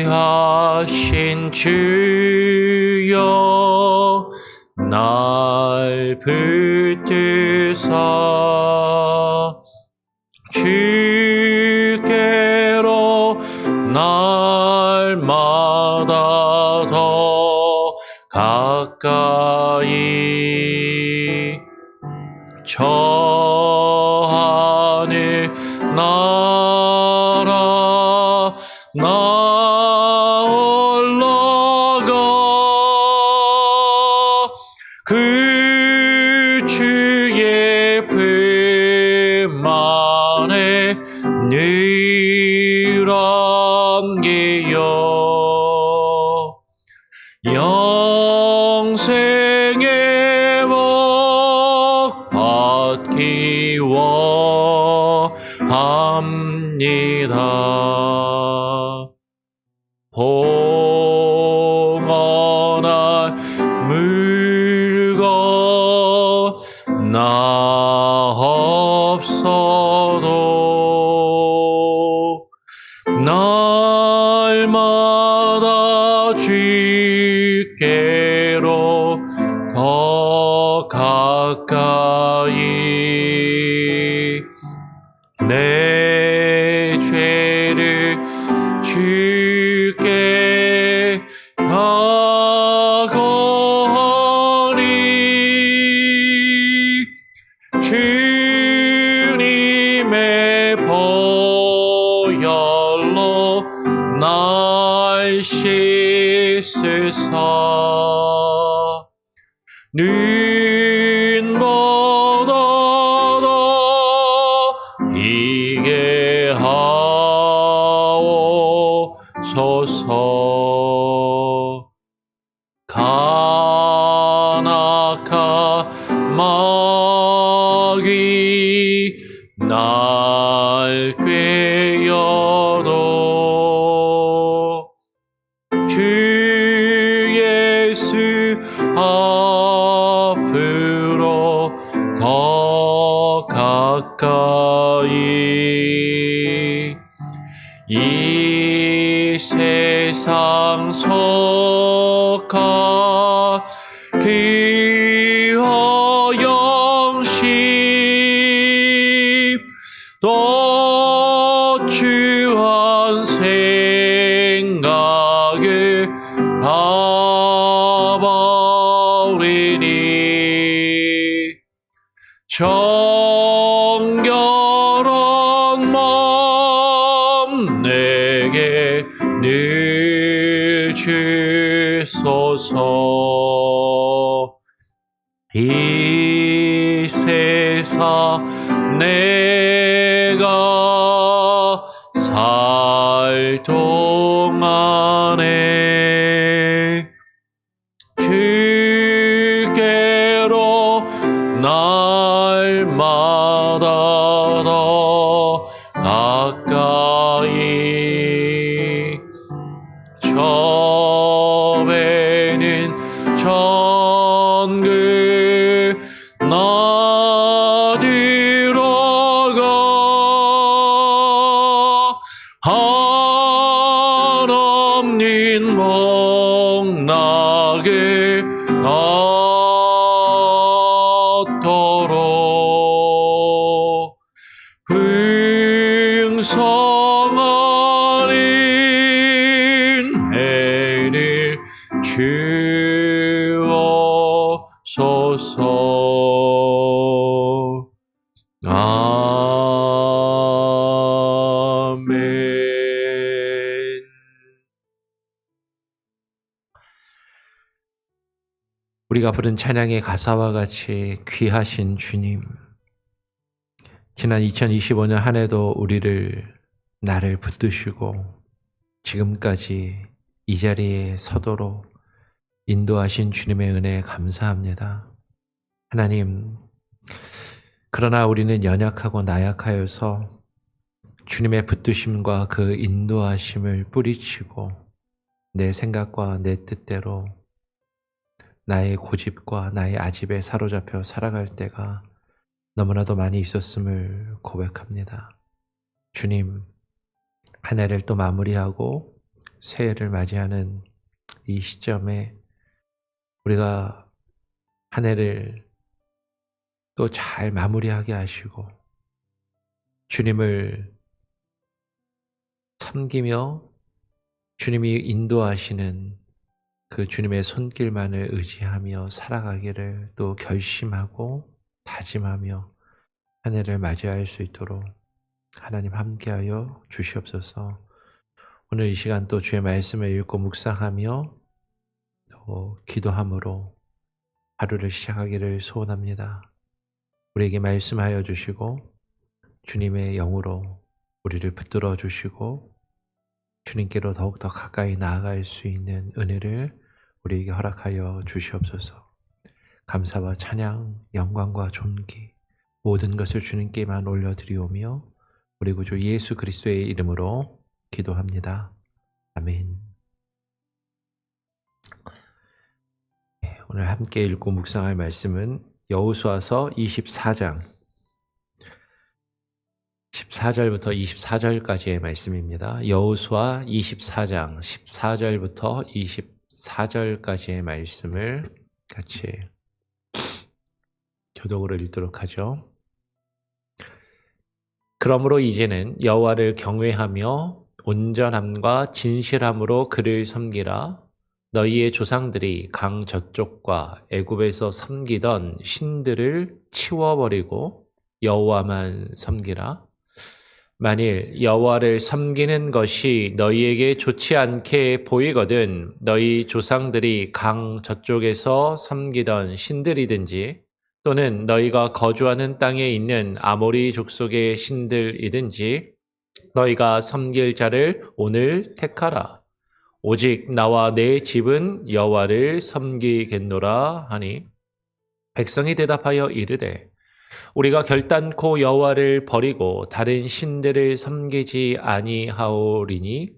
귀하신 주여 날 붙드사 주께로 날마다 더 가까이 저 하늘 나라 나 올라가 그 주의 품 안에 늘 안기여 영생의 복 받기 원합니다. 봉헌한 물건 나 없어도 날마다 주께로 더 가까이 내 죄를 주께 하거니 주님의 보혈로 날 씻으사 눈보다 더 희게 하옵소서. 간악한 마귀 날 꾀어도 주 예수 앞으로 더 가까이 이 세상 속한 영심 또 추한 생각을 다 버리니 정결한 마음 내게 늘 주소서. 이 세상 내가 살 동안에 주께로 날마다 더 가까이 저 배는 천국 나 들어가 한없는 복락을 얻도록 풍성한 은혜를 주옵소서. 아멘. 우리가 부른 찬양의 가사와 같이 귀하신 주님, 지난 2025년 한 해도 나를 붙드시고 지금까지 이 자리에 서도록 인도하신 주님의 은혜에 감사합니다. 하나님, 그러나 우리는 연약하고 나약하여서 주님의 붙드심과 그 인도하심을 뿌리치고 내 생각과 내 뜻대로 나의 고집과 나의 아집에 사로잡혀 살아갈 때가 너무나도 많이 있었음을 고백합니다. 주님, 한 해를 또 마무리하고 새해를 맞이하는 이 시점에 우리가 한 해를 또 잘 마무리하게 하시고 주님을 섬기며 주님이 인도하시는 그 주님의 손길만을 의지하며 살아가기를 또 결심하고 다짐하며 한 해를 맞이할 수 있도록 하나님 함께하여 주시옵소서. 오늘 이 시간 또 주의 말씀을 읽고 묵상하며 또 기도함으로 하루를 시작하기를 소원합니다. 우리에게 말씀하여 주시고 주님의 영으로 우리를 붙들어 주시고 주님께로 더욱더 가까이 나아갈 수 있는 은혜를 우리에게 허락하여 주시옵소서. 감사와 찬양, 영광과 존귀 모든 것을 주님께만 올려드리오며 우리 구주 예수 그리스도의 이름으로 기도합니다. 아멘. 오늘 함께 읽고 묵상할 말씀은 여호수아서 24장 14절부터 24절까지의 말씀입니다. 여호수아 24장 14절부터 24절까지의 말씀을 같이 교독으로 읽도록 하죠. 그러므로 이제는 여호와를 경외하며 온전함과 진실함으로 그를 섬기라. 너희의 조상들이 강 저쪽과 애굽에서 섬기던 신들을 치워버리고 여호와만 섬기라. 만일 여호와를 섬기는 것이 너희에게 좋지 않게 보이거든 너희 조상들이 강 저쪽에서 섬기던 신들이든지 또는 너희가 거주하는 땅에 있는 아모리 족속의 신들이든지 너희가 섬길 자를 오늘 택하라. 오직 나와 내 집은 여호와를 섬기겠노라 하니 백성이 대답하여 이르되 우리가 결단코 여호와를 버리고 다른 신들을 섬기지 아니하오리니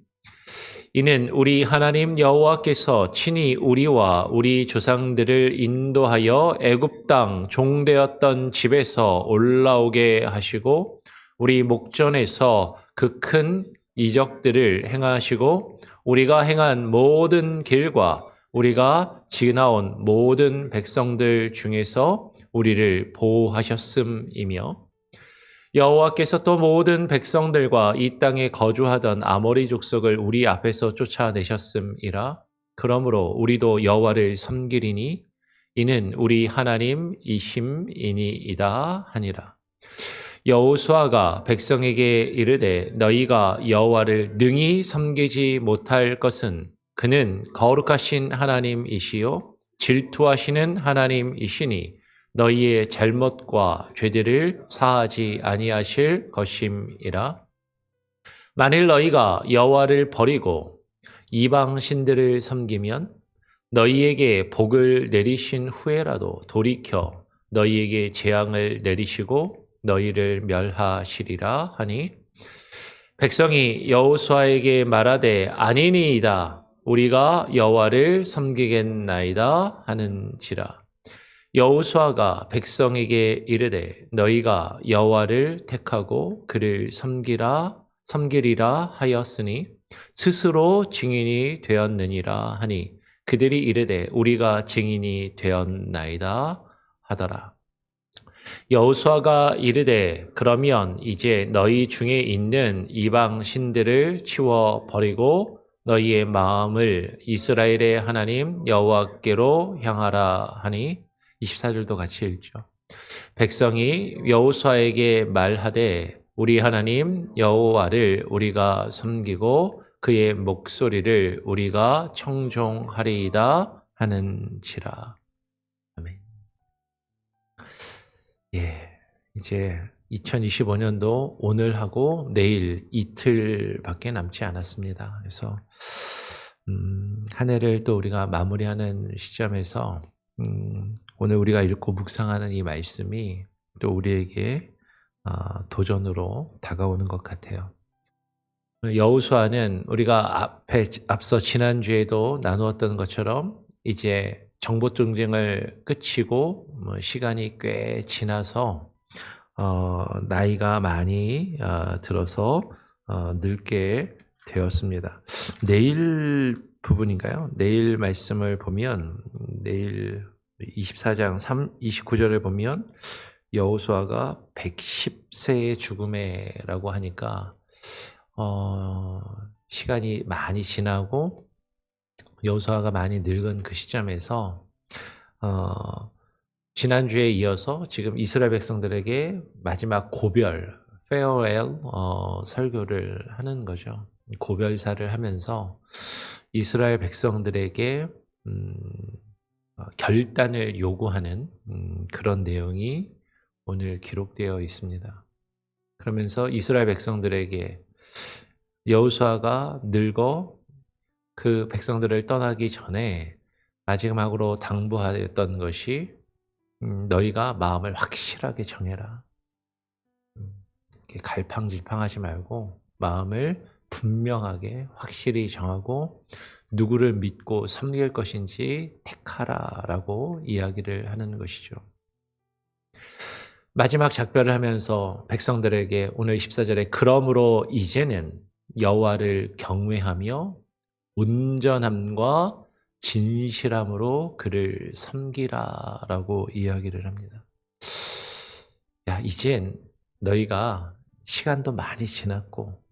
이는 우리 하나님 여호와께서 친히 우리와 우리 조상들을 인도하여 애굽 땅 종되었던 집에서 올라오게 하시고 우리 목전에서 그 큰 이적들을 행하시고 우리가 행한 모든 길과 우리가 지나온 모든 백성들 중에서 우리를 보호하셨음이며 여호와께서 또 모든 백성들과 이 땅에 거주하던 아모리 족속을 우리 앞에서 쫓아내셨음이라. 그러므로 우리도 여호와를 섬기리니 이는 우리 하나님이심이니이다 하니라. 여호수아가 백성에게 이르되 너희가 여호와를 능히 섬기지 못할 것은 그는 거룩하신 하나님이시요 질투하시는 하나님이시니 너희의 잘못과 죄들을 사하지 아니하실 것임이라. 만일 너희가 여호와를 버리고 이방 신들을 섬기면 너희에게 복을 내리신 후에라도 돌이켜 너희에게 재앙을 내리시고 너희를 멸하시리라 하니 백성이 여호수아에게 말하되 아니니이다 우리가 여호와를 섬기겠나이다 하는지라. 여호수아가 백성에게 이르되 너희가 여호와를 택하고 그를 섬기리라 하였으니 스스로 증인이 되었느니라 하니 그들이 이르되 우리가 증인이 되었나이다 하더라. 여호수아가 이르되 그러면 이제 너희 중에 있는 이방 신들을 치워 버리고 너희의 마음을 이스라엘의 하나님 여호와께로 향하라 하니 24절도 같이 읽죠. 백성이 여호수아에게 말하되 우리 하나님 여호와를 우리가 섬기고 그의 목소리를 우리가 청종하리이다 하는지라. 아멘. 이제 2025년도 오늘하고 내일 이틀밖에 남지 않았습니다. 그래서 한 해를 또 우리가 마무리하는 시점에서 오늘 우리가 읽고 묵상하는 이 말씀이 또 우리에게 도전으로 다가오는 것 같아요. 여호수아는 우리가 앞서 지난주에도 나누었던 것처럼 이제 정복 전쟁을 끝이고 시간이 꽤 지나서 나이가 많이 들어서 늙게 되었습니다. 내일 부분인가요? 내일 말씀을 보면 내일 24장 29절을 보면 여호수아가 110세의 죽음에라고 하니까 시간이 많이 지나고 여호수아가 많이 늙은 그 시점에서 지난주에 이어서 지금 이스라엘 백성들에게 마지막 고별, farewell 설교를 하는 거죠. 고별사를 하면서 이스라엘 백성들에게 결단을 요구하는 그런 내용이 오늘 기록되어 있습니다. 그러면서 이스라엘 백성들에게 여호수아가 늙어 그 백성들을 떠나기 전에 마지막으로 당부하였던 것이 너희가 마음을 확실하게 정해라. 갈팡질팡하지 말고 마음을 분명하게 확실히 정하고 누구를 믿고 섬길 것인지 택하라라고 이야기를 하는 것이죠. 마지막 작별을 하면서 백성들에게 오늘 14절에 그러므로 이제는 여호와를 경외하며 온전함과 진실함으로 그를 섬기라라고 이야기를 합니다. 야, 이젠 너희가 시간도 많이 지났고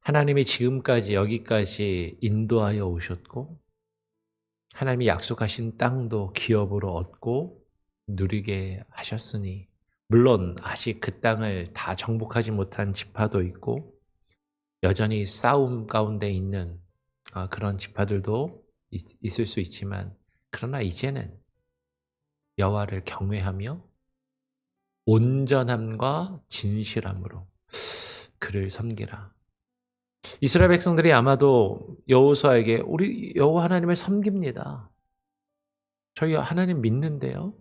하나님이 지금까지 여기까지 인도하여 오셨고 하나님이 약속하신 땅도 기업으로 얻고 누리게 하셨으니 물론 아직 그 땅을 다 정복하지 못한 지파도 있고 여전히 싸움 가운데 있는 그런 지파들도 있을 수 있지만 그러나 이제는 여호와를 경외하며 온전함과 진실함으로 그를 섬기라. 이스라엘 백성들이 아마도 여호수아에게 우리 여호와 하나님을 섬깁니다. 저희 하나님 믿는데요?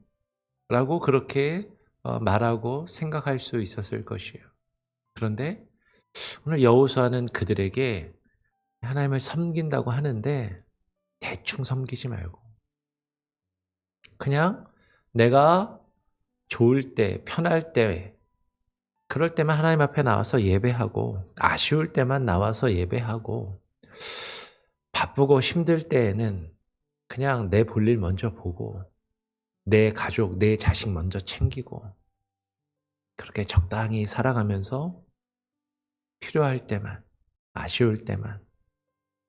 라고 그렇게 말하고 생각할 수 있었을 것이에요. 그런데 오늘 여호수아는 그들에게 하나님을 섬긴다고 하는데 대충 섬기지 말고 그냥 내가 좋을 때, 편할 때 그럴 때만 하나님 앞에 나와서 예배하고 아쉬울 때만 나와서 예배하고 바쁘고 힘들 때에는 그냥 내 볼일 먼저 보고 내 가족, 내 자식 먼저 챙기고 그렇게 적당히 살아가면서 필요할 때만, 아쉬울 때만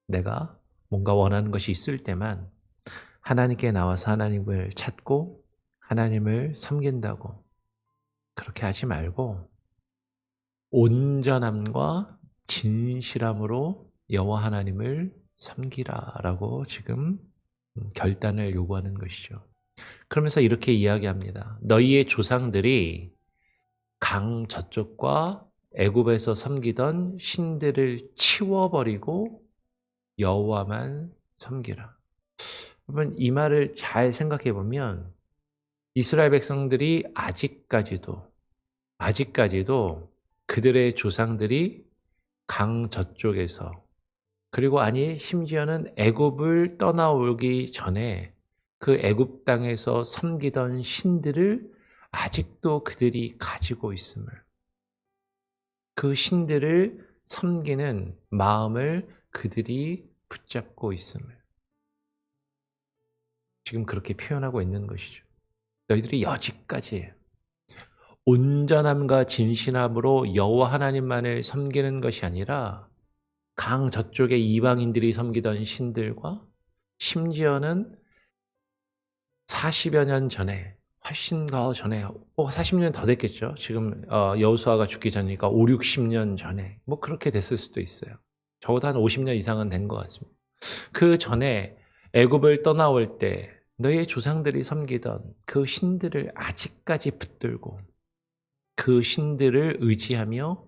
내가 뭔가 원하는 것이 있을 때만 하나님께 나와서 하나님을 찾고 하나님을 섬긴다고 그렇게 하지 말고 온전함과 진실함으로 여호와 하나님을 섬기라라고 지금 결단을 요구하는 것이죠. 그러면서 이렇게 이야기합니다. 너희의 조상들이 강 저쪽과 애굽에서 섬기던 신들을 치워버리고 여호와만 섬기라. 그러면 이 말을 잘 생각해 보면 이스라엘 백성들이 아직까지도 그들의 조상들이 강 저쪽에서 그리고 심지어는 애굽을 떠나오기 전에 그 애굽 땅에서 섬기던 신들을 아직도 그들이 가지고 있음을 그 신들을 섬기는 마음을 그들이 붙잡고 있음을 지금 그렇게 표현하고 있는 것이죠. 너희들이 여지까지 온전함과 진실함으로 여호와 하나님만을 섬기는 것이 아니라 강 저쪽에 이방인들이 섬기던 신들과 심지어는 40여 년 전에 훨씬 더 전에 40년 더 됐겠죠. 지금 여호수아가 죽기 전이니까 5, 60년 전에 뭐 그렇게 됐을 수도 있어요. 적어도 한 50년 이상은 된 것 같습니다. 그 전에 애굽을 떠나올 때 너희의 조상들이 섬기던 그 신들을 아직까지 붙들고 그 신들을 의지하며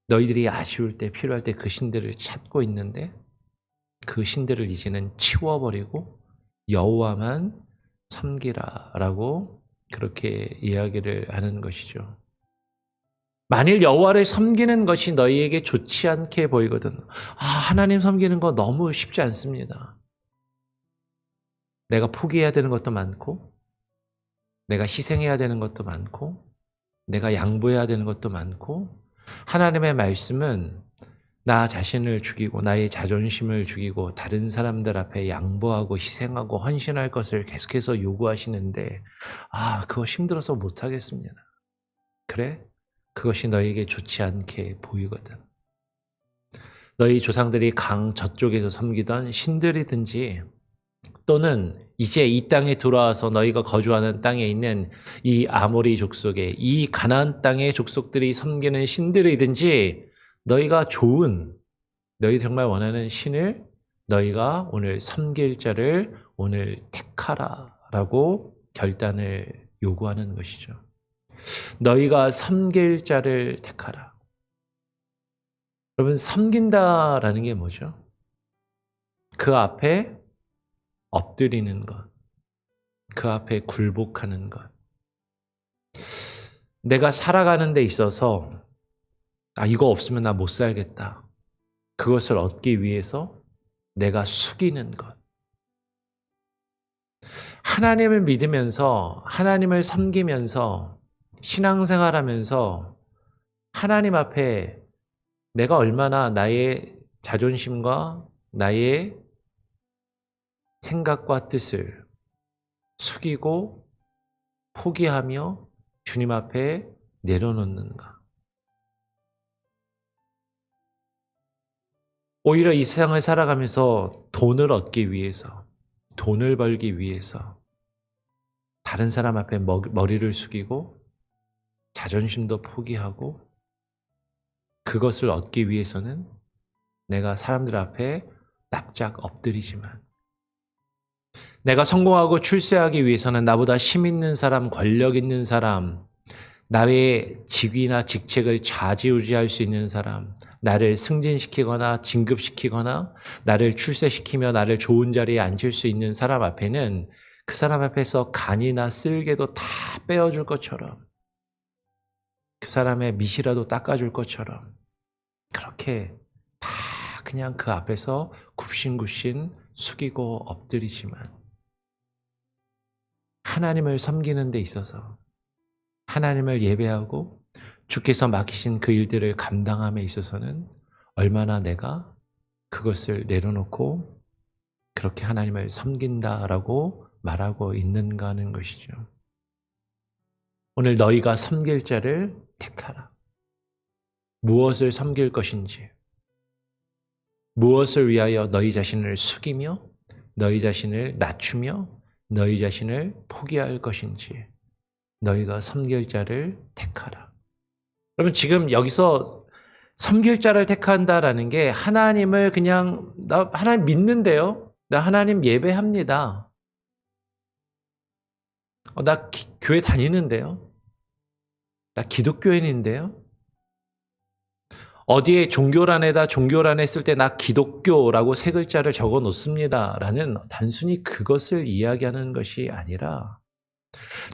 너희들이 아쉬울 때 필요할 때 그 신들을 찾고 있는데 그 신들을 이제는 치워버리고 여호와만 섬기라라고 그렇게 이야기를 하는 것이죠. 만일 여호와를 섬기는 것이 너희에게 좋지 않게 보이거든. 하나님 섬기는 거 너무 쉽지 않습니다. 내가 포기해야 되는 것도 많고 내가 희생해야 되는 것도 많고 내가 양보해야 되는 것도 많고 하나님의 말씀은 나 자신을 죽이고 나의 자존심을 죽이고 다른 사람들 앞에 양보하고 희생하고 헌신할 것을 계속해서 요구하시는데 그거 힘들어서 못하겠습니다. 그래? 그것이 너에게 좋지 않게 보이거든. 너희 조상들이 강 저쪽에서 섬기던 신들이든지 또는 이제 이 땅에 들어와서 너희가 거주하는 땅에 있는 이 아모리 족속의 이 가나안 땅의 족속들이 섬기는 신들이든지 너희가 좋은 너희 정말 원하는 신을 너희가 오늘 섬길 자를 오늘 택하라라고 결단을 요구하는 것이죠. 너희가 섬길 자를 택하라. 여러분, 섬긴다라는 게 뭐죠? 그 앞에 엎드리는 것, 그 앞에 굴복하는 것. 내가 살아가는 데 있어서 이거 없으면 나 못 살겠다. 그것을 얻기 위해서 내가 숙이는 것. 하나님을 믿으면서 하나님을 섬기면서 신앙생활하면서 하나님 앞에 내가 얼마나 나의 자존심과 나의 생각과 뜻을 숙이고 포기하며 주님 앞에 내려놓는가. 오히려 이 세상을 살아가면서 돈을 얻기 위해서, 돈을 벌기 위해서 다른 사람 앞에 머리를 숙이고 자존심도 포기하고 그것을 얻기 위해서는 내가 사람들 앞에 납작 엎드리지만 내가 성공하고 출세하기 위해서는 나보다 힘 있는 사람, 권력 있는 사람, 나의 직위나 직책을 좌지우지할 수 있는 사람, 나를 승진시키거나 진급시키거나 나를 출세시키며 나를 좋은 자리에 앉힐 수 있는 사람 앞에는 그 사람 앞에서 간이나 쓸개도 다 빼어줄 것처럼 그 사람의 밑이라도 닦아줄 것처럼 그렇게 다 그냥 그 앞에서 굽신굽신 숙이고 엎드리지만 하나님을 섬기는 데 있어서 하나님을 예배하고 주께서 맡기신 그 일들을 감당함에 있어서는 얼마나 내가 그것을 내려놓고 그렇게 하나님을 섬긴다라고 말하고 있는가 하는 것이죠. 오늘 너희가 섬길 자를 택하라. 무엇을 섬길 것인지, 무엇을 위하여 너희 자신을 숙이며 너희 자신을 낮추며 너희 자신을 포기할 것인지 너희가 섬길 자를 택하라. 여러분, 지금 여기서 섬길 자를 택한다라는 게 하나님을 그냥 나 하나님 믿는데요. 나 하나님 예배합니다. 나 교회 다니는데요. 나 기독교인인데요. 어디에 종교란에다 종교란에 쓸 때 나 기독교라고 세 글자를 적어 놓습니다. 라는 단순히 그것을 이야기하는 것이 아니라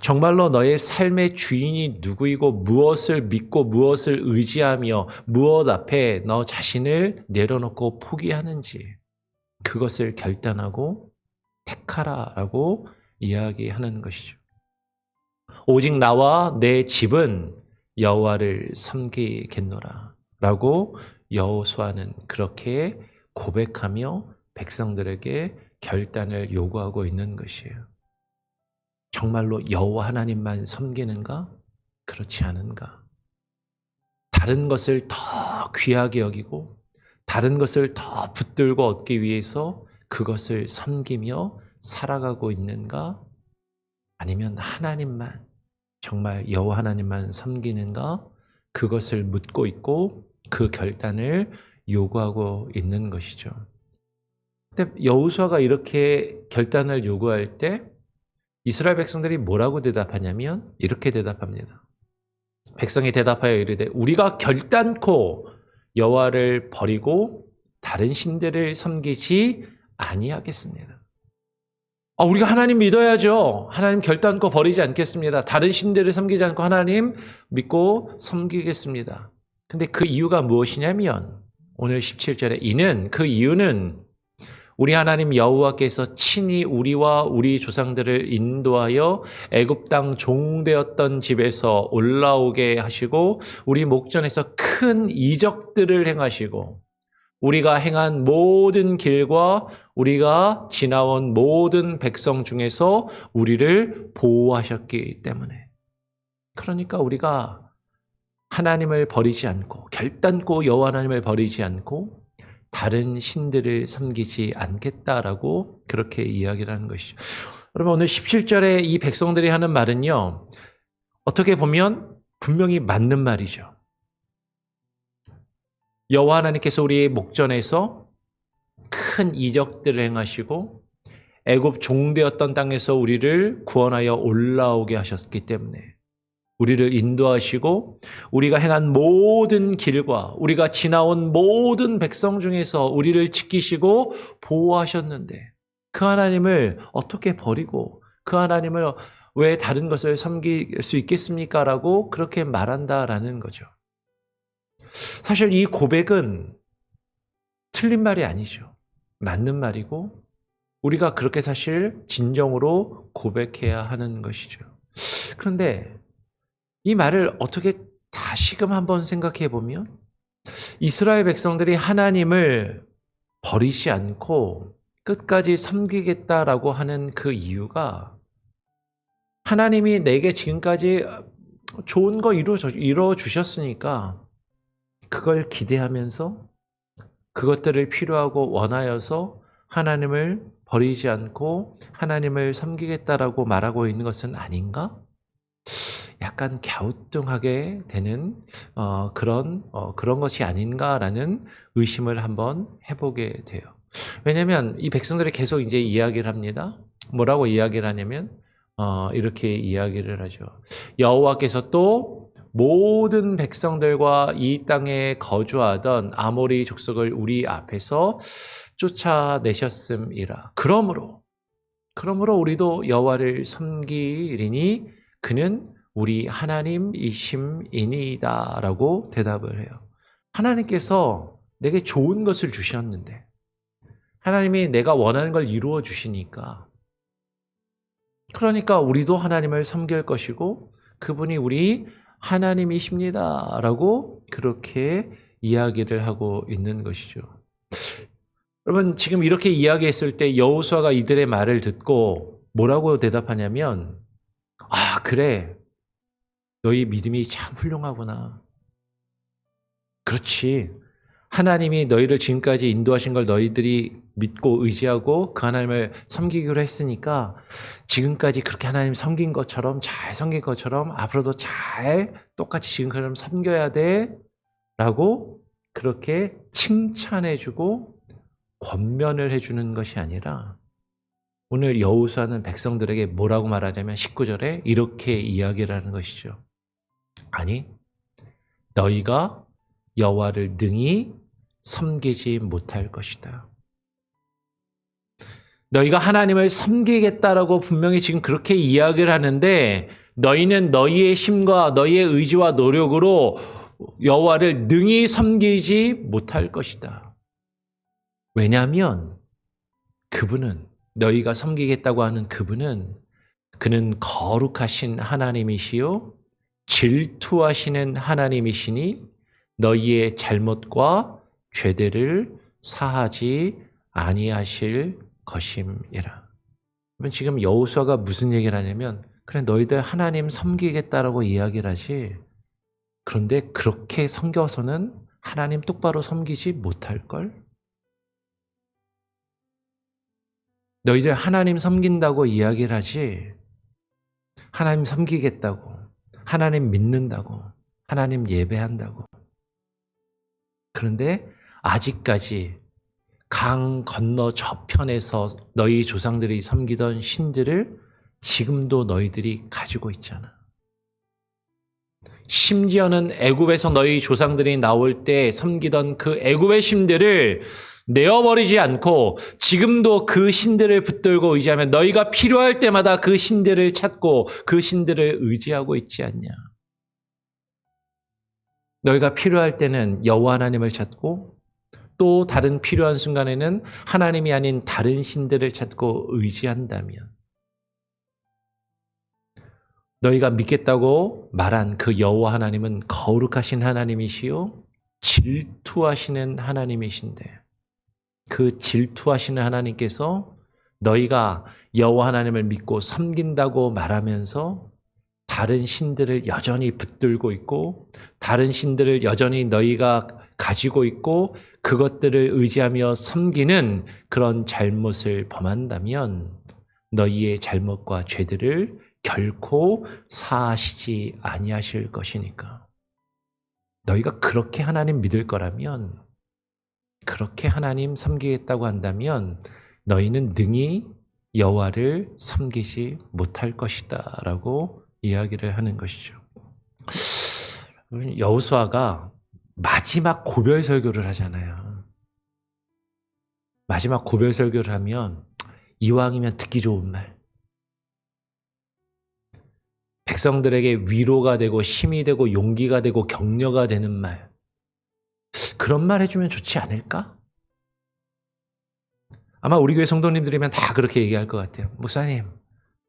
정말로 너의 삶의 주인이 누구이고 무엇을 믿고 무엇을 의지하며 무엇 앞에 너 자신을 내려놓고 포기하는지 그것을 결단하고 택하라라고 이야기하는 것이죠. 오직 나와 내 집은 여호와를 섬기겠노라 라고 여호수아는 그렇게 고백하며 백성들에게 결단을 요구하고 있는 것이에요. 정말로 여호와 하나님만 섬기는가? 그렇지 않은가? 다른 것을 더 귀하게 여기고 다른 것을 더 붙들고 얻기 위해서 그것을 섬기며 살아가고 있는가? 아니면 하나님만, 정말 여호와 하나님만 섬기는가? 그것을 묻고 있고 그 결단을 요구하고 있는 것이죠. 근데 여호수아가 이렇게 결단을 요구할 때 이스라엘 백성들이 뭐라고 대답하냐면 이렇게 대답합니다. 백성이 대답하여 이르되 우리가 결단코 여호와를 버리고 다른 신들을 섬기지 아니하겠습니다. 우리가 하나님 믿어야죠. 하나님 결단코 버리지 않겠습니다. 다른 신들을 섬기지 않고 하나님 믿고 섬기겠습니다. 근데 그 이유가 무엇이냐면 오늘 17절에 그 이유는 우리 하나님 여호와께서 친히 우리와 우리 조상들을 인도하여 애굽 땅 종되었던 집에서 올라오게 하시고 우리 목전에서 큰 이적들을 행하시고 우리가 행한 모든 길과 우리가 지나온 모든 백성 중에서 우리를 보호하셨기 때문에. 그러니까 우리가 하나님을 버리지 않고 결단코 여호와 하나님을 버리지 않고 다른 신들을 섬기지 않겠다라고 그렇게 이야기를 하는 것이죠. 여러분 오늘 17절에 이 백성들이 하는 말은요. 어떻게 보면 분명히 맞는 말이죠. 여호와 하나님께서 우리의 목전에서 큰 이적들을 행하시고 애굽 종되었던 땅에서 우리를 구원하여 올라오게 하셨기 때문에 우리를 인도하시고 우리가 행한 모든 길과 우리가 지나온 모든 백성 중에서 우리를 지키시고 보호하셨는데 그 하나님을 어떻게 버리고 그 하나님을 왜 다른 것을 섬길 수 있겠습니까? 라고 그렇게 말한다라는 거죠. 사실 이 고백은 틀린 말이 아니죠. 맞는 말이고 우리가 그렇게 사실 진정으로 고백해야 하는 것이죠. 그런데 이 말을 어떻게 다시금 한번 생각해 보면 이스라엘 백성들이 하나님을 버리지 않고 끝까지 섬기겠다라고 하는 그 이유가 하나님이 내게 지금까지 좋은 거 이루어 주셨으니까 그걸 기대하면서 그것들을 필요하고 원하여서 하나님을 버리지 않고 하나님을 섬기겠다라고 말하고 있는 것은 아닌가? 약간 갸우뚱하게 되는 그런 것이 아닌가라는 의심을 한번 해보게 돼요. 왜냐하면 이 백성들이 계속 이제 이야기를 합니다. 뭐라고 이야기를 하냐면 이렇게 이야기를 하죠. 여호와께서 또 모든 백성들과 이 땅에 거주하던 아모리 족속을 우리 앞에서 쫓아내셨음이라. 그러므로 우리도 여호와를 섬기리니 그는 우리 하나님이심이니이다 라고 대답을 해요. 하나님께서 내게 좋은 것을 주셨는데 하나님이 내가 원하는 걸 이루어 주시니까 그러니까 우리도 하나님을 섬길 것이고 그분이 우리 하나님이십니다 라고 그렇게 이야기를 하고 있는 것이죠. 여러분 지금 이렇게 이야기했을 때 여호수아가 이들의 말을 듣고 뭐라고 대답하냐면 아 그래 너희 믿음이 참 훌륭하구나. 그렇지. 하나님이 너희를 지금까지 인도하신 걸 너희들이 믿고 의지하고 그 하나님을 섬기기로 했으니까 지금까지 그렇게 하나님 섬긴 것처럼 잘 섬긴 것처럼 앞으로도 잘 똑같이 지금처럼 섬겨야 돼 라고 그렇게 칭찬해주고 권면을 해주는 것이 아니라 오늘 여호수아는 백성들에게 뭐라고 말하냐면 19절에 이렇게 이야기를 하는 것이죠. 아니 너희가 여호와를 능히 섬기지 못할 것이다. 너희가 하나님을 섬기겠다라고 분명히 지금 그렇게 이야기를 하는데 너희는 너희의 힘과 너희의 의지와 노력으로 여호와를 능히 섬기지 못할 것이다. 왜냐하면 그분은 너희가 섬기겠다고 하는 그분은 그는 거룩하신 하나님이시요 질투하시는 하나님이시니 너희의 잘못과 죄들을 사하지 아니하실 것임이라. 지금 여호수아가 무슨 얘기를 하냐면 그래 너희들 하나님 섬기겠다라고 이야기를 하지 그런데 그렇게 섬겨서는 하나님 똑바로 섬기지 못할걸? 너희들 하나님 섬긴다고 이야기를 하지 하나님 섬기겠다고 하나님 믿는다고 하나님 예배한다고 그런데 아직까지 강 건너 저편에서 너희 조상들이 섬기던 신들을 지금도 너희들이 가지고 있잖아. 심지어는 애굽에서 너희 조상들이 나올 때 섬기던 그 애굽의 신들을 내어버리지 않고 지금도 그 신들을 붙들고 의지하면 너희가 필요할 때마다 그 신들을 찾고 그 신들을 의지하고 있지 않냐. 너희가 필요할 때는 여호와 하나님을 찾고 또 다른 필요한 순간에는 하나님이 아닌 다른 신들을 찾고 의지한다면 너희가 믿겠다고 말한 그 여호와 하나님은 거룩하신 하나님이시요 질투하시는 하나님이신데 그 질투하시는 하나님께서 너희가 여호와 하나님을 믿고 섬긴다고 말하면서 다른 신들을 여전히 붙들고 있고 다른 신들을 여전히 너희가 가지고 있고 그것들을 의지하며 섬기는 그런 잘못을 범한다면 너희의 잘못과 죄들을 결코 사하시지 아니하실 것이니까. 너희가 그렇게 하나님 믿을 거라면, 그렇게 하나님 섬기겠다고 한다면 너희는 능히 여호와를 섬기지 못할 것이다 라고 이야기를 하는 것이죠. 여호수아가 마지막 고별 설교를 하잖아요. 마지막 고별 설교를 하면 이왕이면 듣기 좋은 말, 백성들에게 위로가 되고 힘이 되고 용기가 되고 격려가 되는 말, 그런 말 해주면 좋지 않을까? 아마 우리 교회 성도님들이면 다 그렇게 얘기할 것 같아요. 목사님,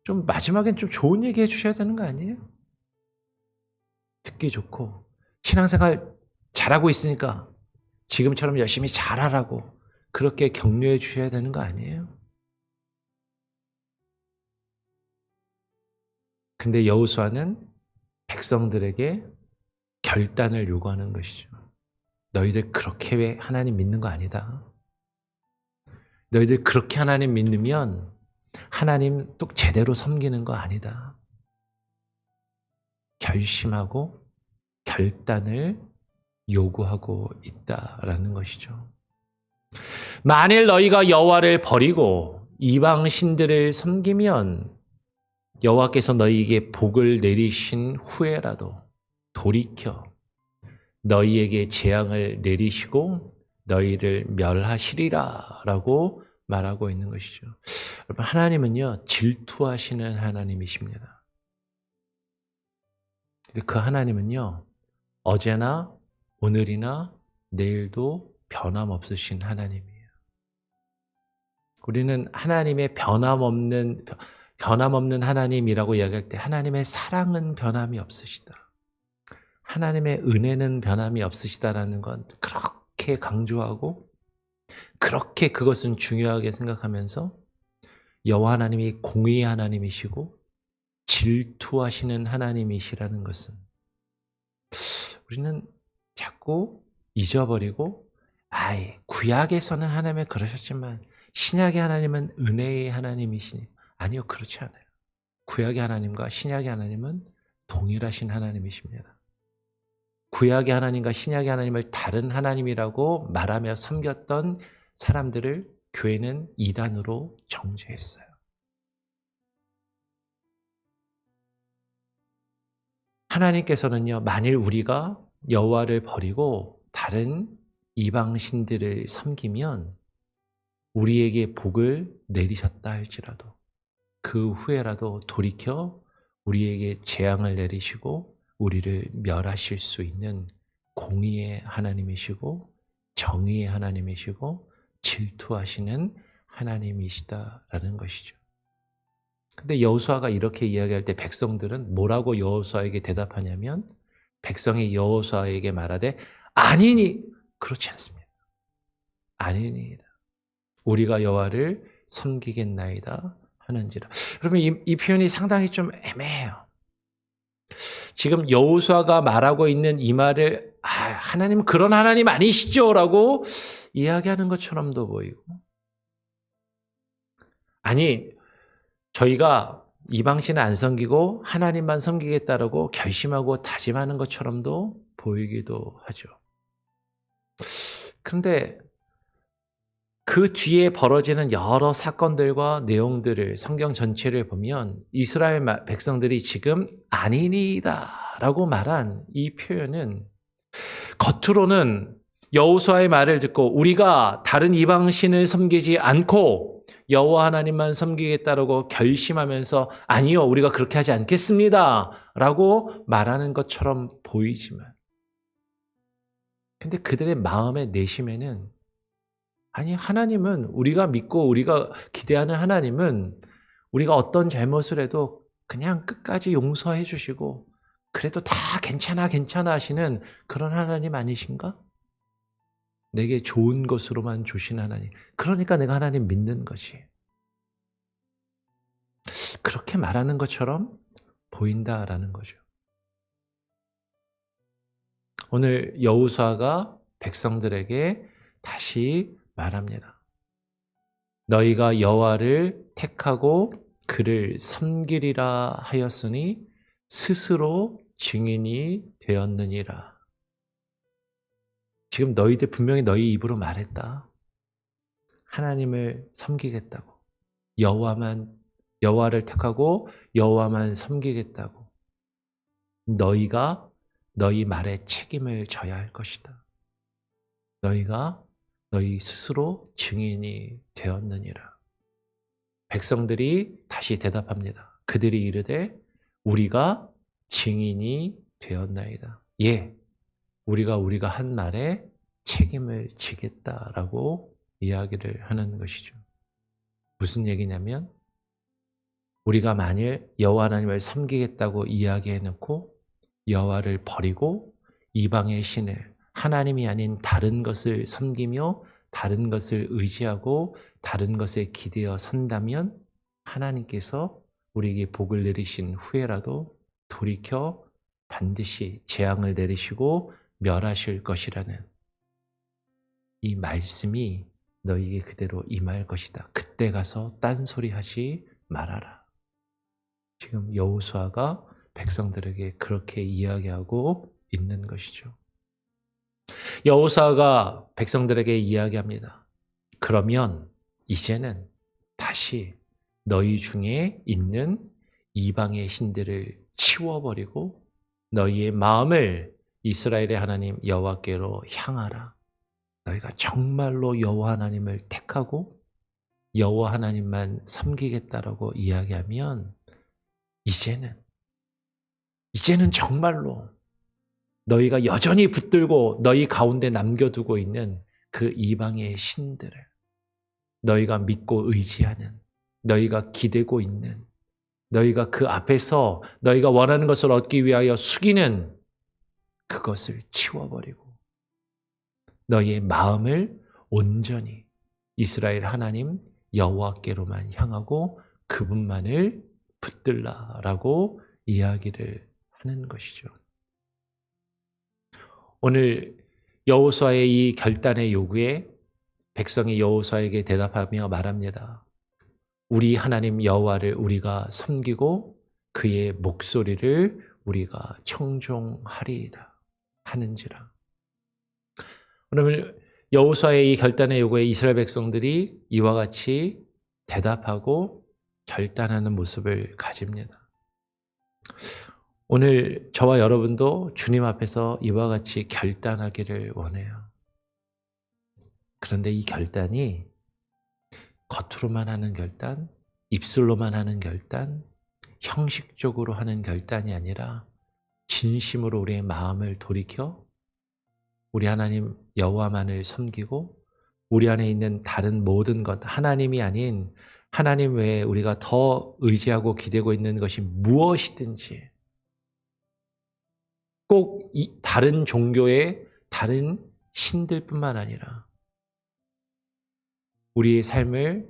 좀 마지막엔 좀 좋은 얘기 해주셔야 되는 거 아니에요? 듣기 좋고 신앙생활 잘하고 있으니까 지금처럼 열심히 잘하라고 그렇게 격려해 주셔야 되는 거 아니에요? 근데 여호수아는 백성들에게 결단을 요구하는 것이죠. 너희들 그렇게 왜 하나님 믿는 거 아니다. 너희들 그렇게 하나님 믿으면 하나님 또 제대로 섬기는 거 아니다. 결심하고 결단을 요구하고 있다라는 것이죠. 만일 너희가 여호와를 버리고 이방 신들을 섬기면 여호와께서 너희에게 복을 내리신 후에라도 돌이켜 너희에게 재앙을 내리시고 너희를 멸하시리라 라고 말하고 있는 것이죠. 여러분, 하나님은요 질투하시는 하나님이십니다. 근데 그 하나님은요 어제나 오늘이나 내일도 변함없으신 하나님이에요. 우리는 하나님의 변함없는 하나님이라고 이야기할 때 하나님의 사랑은 변함이 없으시다. 하나님의 은혜는 변함이 없으시다라는 건 그렇게 강조하고 그렇게 그것은 중요하게 생각하면서 여호와 하나님이 공의의 하나님이시고 질투하시는 하나님이시라는 것은 우리는 자꾸 잊어버리고 구약에서는 하나님은 그러셨지만 신약의 하나님은 은혜의 하나님이시니 아니요, 그렇지 않아요. 구약의 하나님과 신약의 하나님은 동일하신 하나님이십니다. 구약의 하나님과 신약의 하나님을 다른 하나님이라고 말하며 섬겼던 사람들을 교회는 이단으로 정죄했어요. 하나님께서는요, 만일 우리가 여호와를 버리고 다른 이방 신들을 섬기면 우리에게 복을 내리셨다 할지라도 그 후에라도 돌이켜 우리에게 재앙을 내리시고 우리를 멸하실 수 있는 공의의 하나님이시고 정의의 하나님이시고 질투하시는 하나님이시다라는 것이죠. 근데 여호수아가 이렇게 이야기할 때 백성들은 뭐라고 여호수아에게 대답하냐면 백성이 여호수아에게 말하되 아니니 그렇지 않습니다. 아니니이다. 우리가 여호와를 섬기겠나이다 하는지라. 여러분 이 표현이 상당히 좀 애매해요. 지금 여호수아가 말하고 있는 이 말을 하나님 그런 하나님 아니시죠? 라고 이야기하는 것처럼도 보이고 아니 저희가 이방신을 안 섬기고 하나님만 섬기겠다라고 결심하고 다짐하는 것처럼도 보이기도 하죠. 그런데 그 뒤에 벌어지는 여러 사건들과 내용들을 성경 전체를 보면 이스라엘 백성들이 지금 아니니이다 라고 말한 이 표현은 겉으로는 여호수아의 말을 듣고 우리가 다른 이방신을 섬기지 않고 여호와 하나님만 섬기겠다라고 결심하면서 아니요 우리가 그렇게 하지 않겠습니다 라고 말하는 것처럼 보이지만 근데 그들의 마음의 내심에는 아니 하나님은 우리가 믿고 우리가 기대하는 하나님은 우리가 어떤 잘못을 해도 그냥 끝까지 용서해 주시고 그래도 다 괜찮아 하시는 그런 하나님 아니신가? 내게 좋은 것으로만 주신 하나님. 그러니까 내가 하나님 믿는 거지. 그렇게 말하는 것처럼 보인다라는 거죠. 오늘 여호수아가 백성들에게 다시 말합니다. 너희가 여호와를 택하고 그를 섬기리라 하였으니 스스로 증인이 되었느니라. 지금 너희들 분명히 너희 입으로 말했다. 하나님을 섬기겠다고. 여호와를 택하고 여호와만 섬기겠다고. 너희가 너희 말에 책임을 져야 할 것이다. 너희가 너희 스스로 증인이 되었느니라. 백성들이 다시 대답합니다. 그들이 이르되 우리가 증인이 되었나이다. 예, 우리가 한 말에 책임을 지겠다라고 이야기를 하는 것이죠. 무슨 얘기냐면 우리가 만일 여호와 하나님을 섬기겠다고 이야기해놓고 여호와를 버리고 이방의 신을 하나님이 아닌 다른 것을 섬기며 다른 것을 의지하고 다른 것에 기대어 산다면 하나님께서 우리에게 복을 내리신 후에라도 돌이켜 반드시 재앙을 내리시고 멸하실 것이라는 이 말씀이 너희에게 그대로 임할 것이다. 그때 가서 딴소리 하지 말아라. 지금 여호수아가 백성들에게 그렇게 이야기하고 있는 것이죠. 여호수아가 백성들에게 이야기합니다. 그러면 이제는 다시 너희 중에 있는 이방의 신들을 치워버리고 너희의 마음을 이스라엘의 하나님 여호와께로 향하라. 너희가 정말로 여호와 하나님을 택하고 여호와 하나님만 섬기겠다라고 이야기하면 이제는 정말로 너희가 여전히 붙들고 너희 가운데 남겨두고 있는 그 이방의 신들을 너희가 믿고 의지하는 너희가 기대고 있는 너희가 그 앞에서 너희가 원하는 것을 얻기 위하여 숙이는 그것을 치워버리고 너희의 마음을 온전히 이스라엘 하나님 여호와께로만 향하고 그분만을 붙들라라고 이야기를 하는 것이죠. 오늘 여호수아의 이 결단의 요구에 백성이 여호수아에게 대답하며 말합니다. 우리 하나님 여호와를 우리가 섬기고 그의 목소리를 우리가 청종하리이다 하는지라. 오늘 여호수아의 이 결단의 요구에 이스라엘 백성들이 이와 같이 대답하고 결단하는 모습을 가집니다. 오늘 저와 여러분도 주님 앞에서 이와 같이 결단하기를 원해요. 그런데 이 결단이 겉으로만 하는 결단, 입술로만 하는 결단, 형식적으로 하는 결단이 아니라 진심으로 우리의 마음을 돌이켜 우리 하나님 여호와만을 섬기고 우리 안에 있는 다른 모든 것, 하나님이 아닌 하나님 외에 우리가 더 의지하고 기대고 있는 것이 무엇이든지 꼭 이 다른 종교의 다른 신들뿐만 아니라 우리의 삶을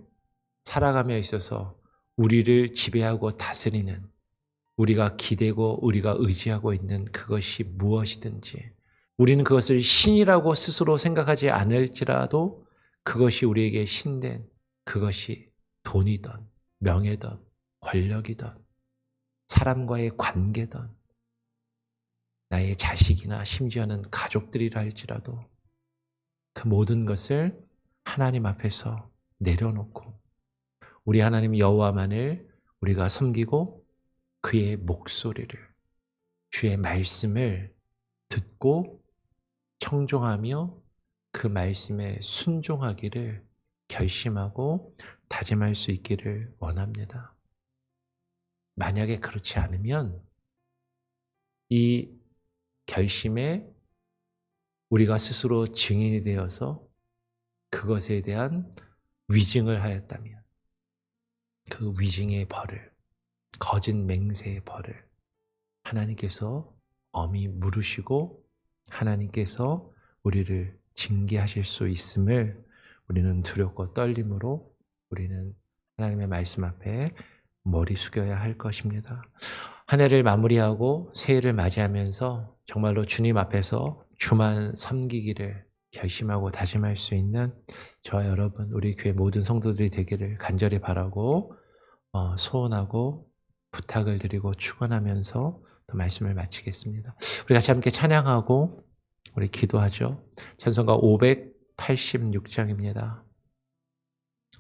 살아가며 있어서 우리를 지배하고 다스리는 우리가 기대고 우리가 의지하고 있는 그것이 무엇이든지 우리는 그것을 신이라고 스스로 생각하지 않을지라도 그것이 우리에게 신된 그것이 돈이든 명예든 권력이든 사람과의 관계든 나의 자식이나 심지어는 가족들이라 할지라도 그 모든 것을 하나님 앞에서 내려놓고 우리 하나님 여호와만을 우리가 섬기고 그의 목소리를 주의 말씀을 듣고 청종하며 그 말씀에 순종하기를 결심하고 다짐할 수 있기를 원합니다. 만약에 그렇지 않으면 이 결심에 우리가 스스로 증인이 되어서 그것에 대한 위증을 하였다면 그 위증의 벌을, 거짓 맹세의 벌을 하나님께서 엄히 물으시고 하나님께서 우리를 징계하실 수 있음을 우리는 두렵고 떨림으로 우리는 하나님의 말씀 앞에 머리 숙여야 할 것입니다. 한 해를 마무리하고 새해를 맞이하면서 정말로 주님 앞에서 주만 섬기기를 결심하고 다짐할 수 있는 저와 여러분, 우리 교회 모든 성도들이 되기를 간절히 바라고 소원하고 부탁을 드리고 축원하면서 또 말씀을 마치겠습니다. 우리 같이 함께 찬양하고 우리 기도하죠. 찬송가 586장입니다.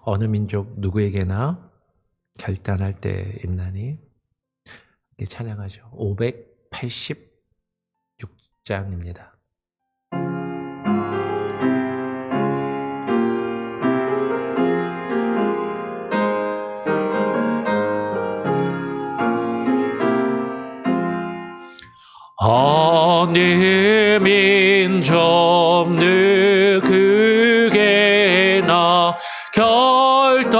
어느 민족 누구에게나 결단할 때 있나니. 찬양하죠. 586장입니다. 어느 민족 누구에게나 결단할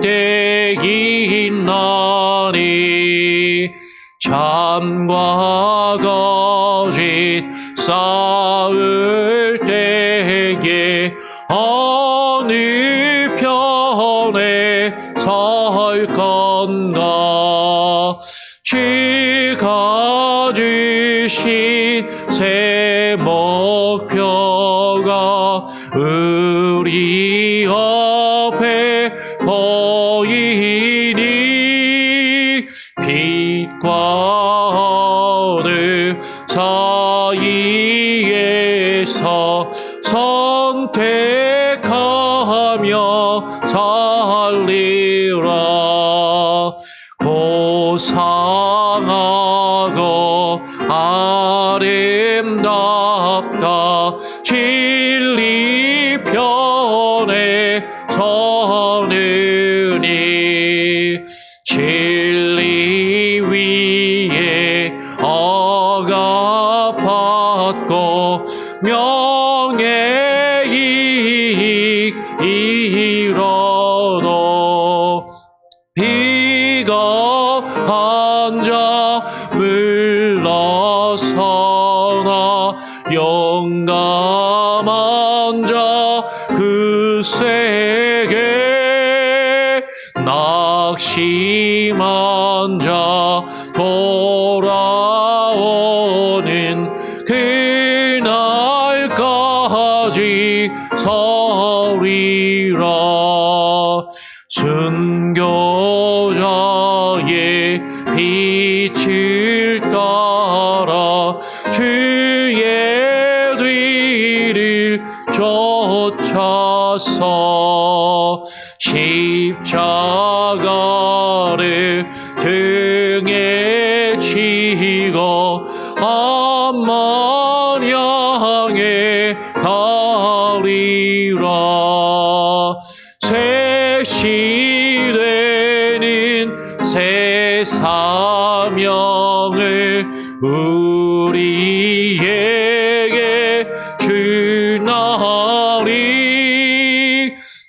때 있나니 참과 거짓 싸울 때에 어느 편에 설 건가. 주가 주신 새 목표가 우리 앞에 보이니 빛과 어둠 사이에서 선택하며 살리라. 고상하고 아름답다 진리 편에 서느니 진리 위에 억압받고 명예이익 이뤄도 비가 앉아 물러서나 용감한 자 그 세계 낙심한 자 돌아오는 그날까지 서리라. 순교자의 빛을 따라 주의 뒤를 쫓아서 십자가를 등에 지고 암만 향해 가리라. 새 시대는 새 사명을 우리에게 주나니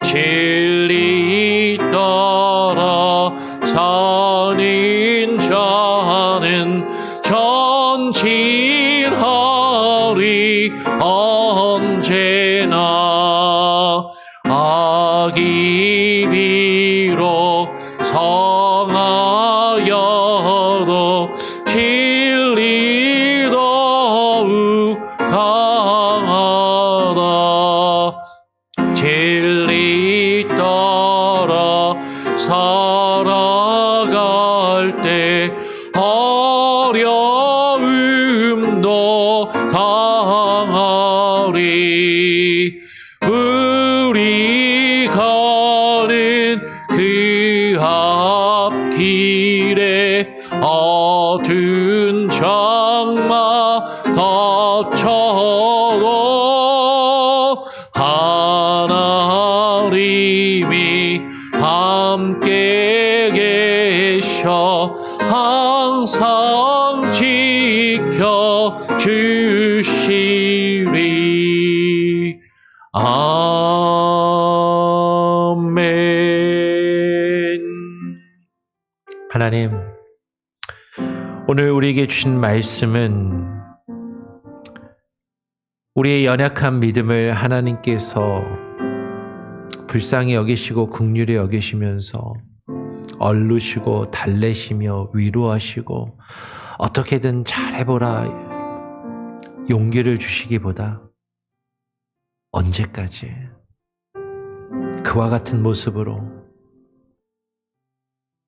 진리 따라 사는 자는 전진하리 언제나. 악이 비록 성하여도 진리 더욱 강하다. 진리 따라 살아갈 때 어려움도 당하리. 우리 가는 그 앞길에 어두운 장마 덮쳐도 하나님이 함께 계셔 항상 지켜주시리. 아멘. 하나님, 오늘 우리에게 주신 말씀은 우리의 연약한 믿음을 하나님께서 불쌍히 여기시고 긍휼히 여기시면서 얼르시고 달래시며 위로하시고 어떻게든 잘해보라 용기를 주시기보다 언제까지 그와 같은 모습으로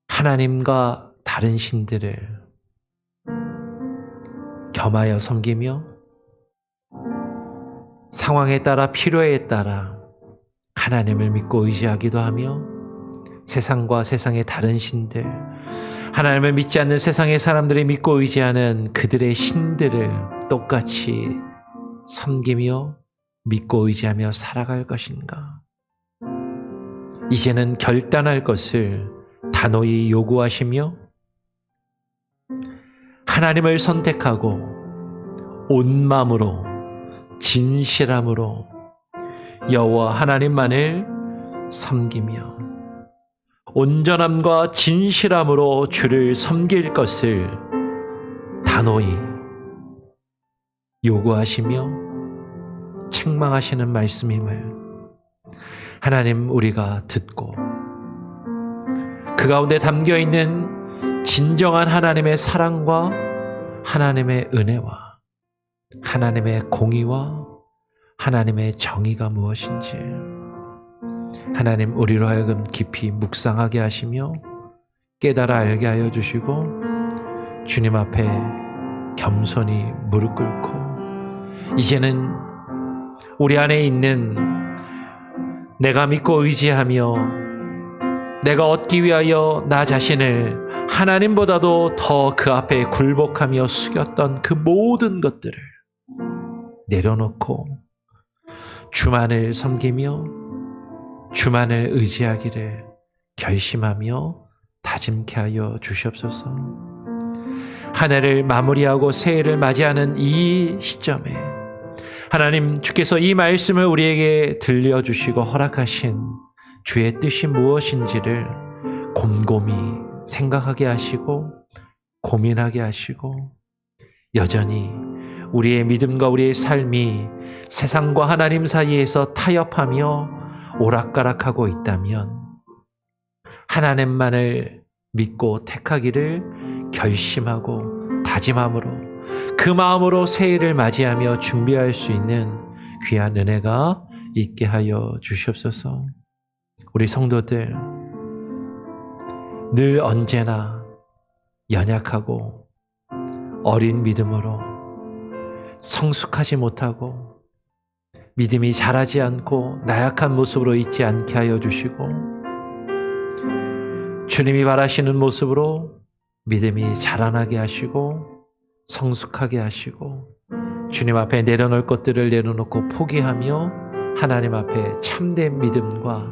하나님과 다른 신들을 겸하여 섬기며 상황에 따라 필요에 따라 하나님을 믿고 의지하기도 하며 세상과 세상의 다른 신들, 하나님을 믿지 않는 세상의 사람들이 믿고 의지하는 그들의 신들을 똑같이 섬기며 믿고 의지하며 살아갈 것인가? 이제는 결단할 것을 단호히 요구하시며 하나님을 선택하고 온 마음으로 진실함으로 여호와 하나님만을 섬기며 온전함과 진실함으로 주를 섬길 것을 단호히 요구하시며 책망하시는 말씀임을 하나님 우리가 듣고 그 가운데 담겨있는 진정한 하나님의 사랑과 하나님의 은혜와 하나님의 공의와 하나님의 정의가 무엇인지 하나님 우리로 하여금 깊이 묵상하게 하시며 깨달아 알게 하여 주시고 주님 앞에 겸손히 무릎 꿇고 이제는 우리 안에 있는 내가 믿고 의지하며 내가 얻기 위하여 나 자신을 하나님보다도 더 그 앞에 굴복하며 숙였던 그 모든 것들을 내려놓고 주만을 섬기며 주만을 의지하기를 결심하며 다짐케 하여 주시옵소서. 한 해를 마무리하고 새해를 맞이하는 이 시점에 하나님 주께서 이 말씀을 우리에게 들려주시고 허락하신 주의 뜻이 무엇인지를 곰곰이 생각하게 하시고 고민하게 하시고 여전히 우리의 믿음과 우리의 삶이 세상과 하나님 사이에서 타협하며 오락가락하고 있다면 하나님만을 믿고 택하기를 결심하고 다짐함으로 그 마음으로 새해를 맞이하며 준비할 수 있는 귀한 은혜가 있게 하여 주시옵소서. 우리 성도들 늘 언제나 연약하고 어린 믿음으로 성숙하지 못하고 믿음이 자라지 않고 나약한 모습으로 있지 않게 하여 주시고 주님이 바라시는 모습으로 믿음이 자라나게 하시고 성숙하게 하시고 주님 앞에 내려놓을 것들을 내려놓고 포기하며 하나님 앞에 참된 믿음과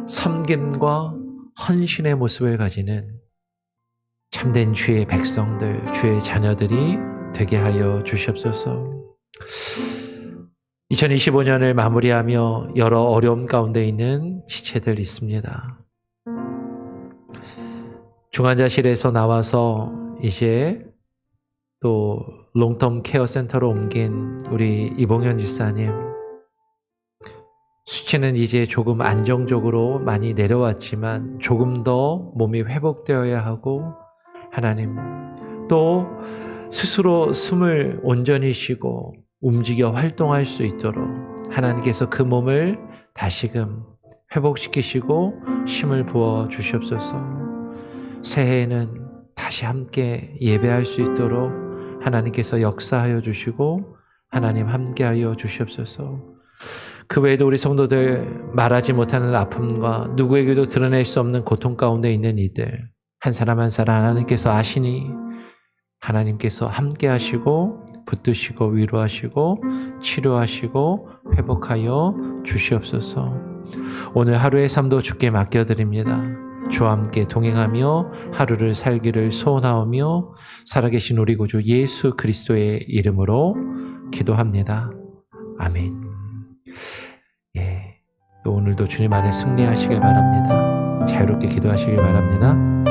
섬김과 헌신의 모습을 가지는 참된 주의 백성들, 주의 자녀들이 되게 하여 주시옵소서. 2025년을 마무리하며 여러 어려움 가운데 있는 지체들 있습니다. 중환자실에서 나와서 이제 또 롱텀 케어 센터로 옮긴 우리 이봉현 집사님, 수치는 이제 조금 안정적으로 많이 내려왔지만 조금 더 몸이 회복되어야 하고 하나님 또 스스로 숨을 온전히 쉬고 움직여 활동할 수 있도록 하나님께서 그 몸을 다시금 회복시키시고 힘을 부어 주시옵소서. 새해에는 다시 함께 예배할 수 있도록 하나님께서 역사하여 주시고 하나님 함께하여 주시옵소서. 그 외에도 우리 성도들 말하지 못하는 아픔과 누구에게도 드러낼 수 없는 고통 가운데 있는 이들 한 사람 한 사람 하나님께서 아시니 하나님께서 함께하시고 붙드시고 위로하시고 치료하시고 회복하여 주시옵소서. 오늘 하루의 삶도 주께 맡겨드립니다. 주와 함께 동행하며 하루를 살기를 소원하오며 살아계신 우리 구주 예수 그리스도의 이름으로 기도합니다. 아멘. 또 오늘도 주님 안에 승리하시길 바랍니다. 자유롭게 기도하시길 바랍니다.